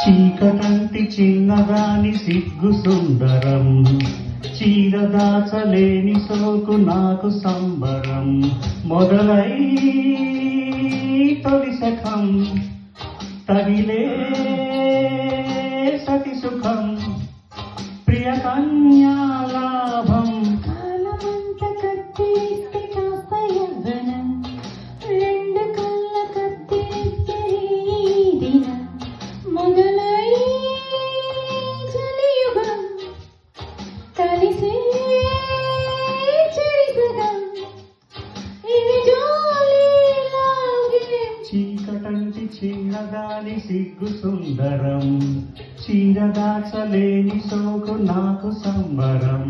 చీకటంటి చిన్నదాని సిగ్గు సుందరం, చీరదాచలేని సోకు నాకు సంబరం. మొదలై తొలి సఖం తగిలే సతి సుఖం, ప్రియ కన్యాలాభం. కాలమంత కత్తిరిస్తే కాస్త యవ్వనం, రెండు కళ్ళ కత్తిరిస్తే ఈ దినం. మొదలై చలియుగం కలిసే చెరిసగం, ఇది జోలి లాగే. చీకటంటి చిన్నదాని సిగ్గు సుందరం, చీరదాచలేని సోకు నాకు సంబరం.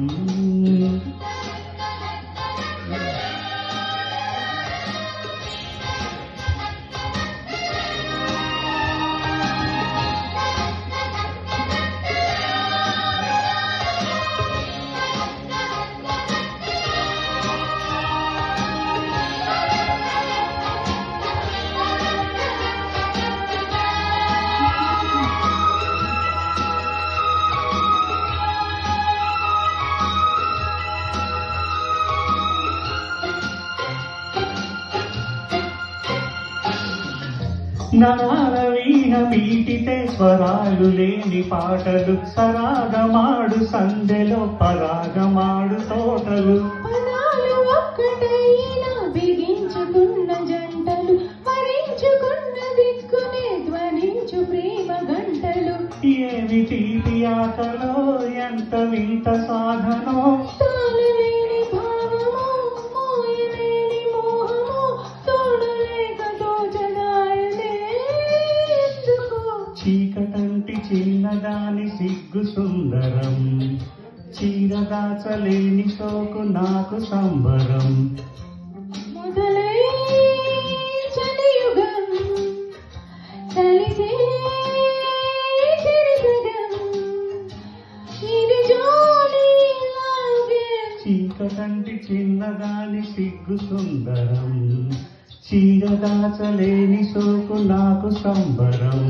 నరాల వీణ మీటితే స్వరాలు లేని పాటలు, సరాగమాడు సందెలో పరాగమాడు తోటలు. పదాలు ఒక్కటైనా బిగించుకున్న జంటలు, మరించుకున్న దిక్కునే ధ్వనించు ప్రేమ గంటలు. ఏమి తీపి ఆటలో ఎంత వింత సాధనో, తాళలేని భావమో మోయలేని మోహమో, తోడలేక తోచదాయనే ఎందుకో. చీకటంటి చిన్నదాని సిగ్గు సుందరం, చీరదాచలేని సోకు నాకు సంబరం. మొదలై చలియుగం కలిసే చెరిసగం, ఇది జోలి లాగే. చీకటంటి చిన్నదాని సిగ్గు సుందరం, చీరదాచలేని సోకు నాకు సంబరం.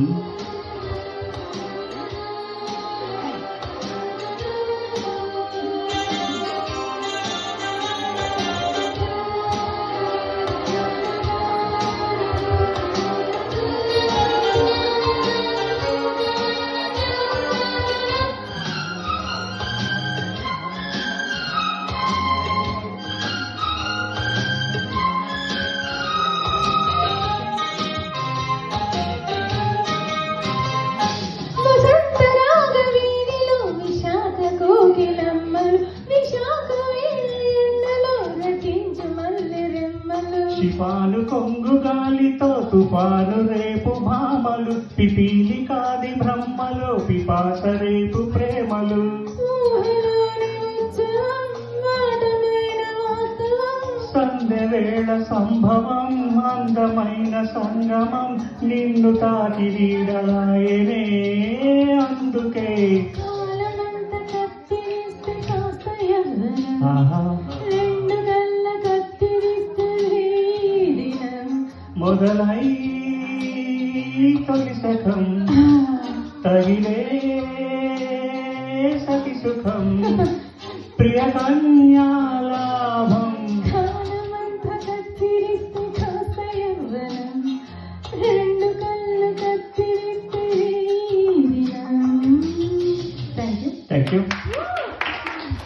వసంత రాగ వీధిలో విశాఖ కోకిలమ్మలు, విశాఖ ఎండలో రచించు మల్లె రెమ్మలు. శిపాను కొంగు గాలితో తుఫాను రేపు భామలు, పిపీలి కాది బ్రహ్మలో పిపాస రేపు ప్రేమలు. ఊహలోని ఉత్సవం మాటమైన వాస్తవం, సంధ్యవేళ సంభవం అందమైన సంగమం, నిన్ను తాకి వీడలాయనే అందుకే. కాలమంత కత్తిరిస్తే కాస్త యవ్వనం, ఆహా రెండు కళ్ళ కత్తిరిస్తే ఈ దినం. మొదలై తొలి సఖం తగిలే సతి సుఖం, ప్రియ కన్యా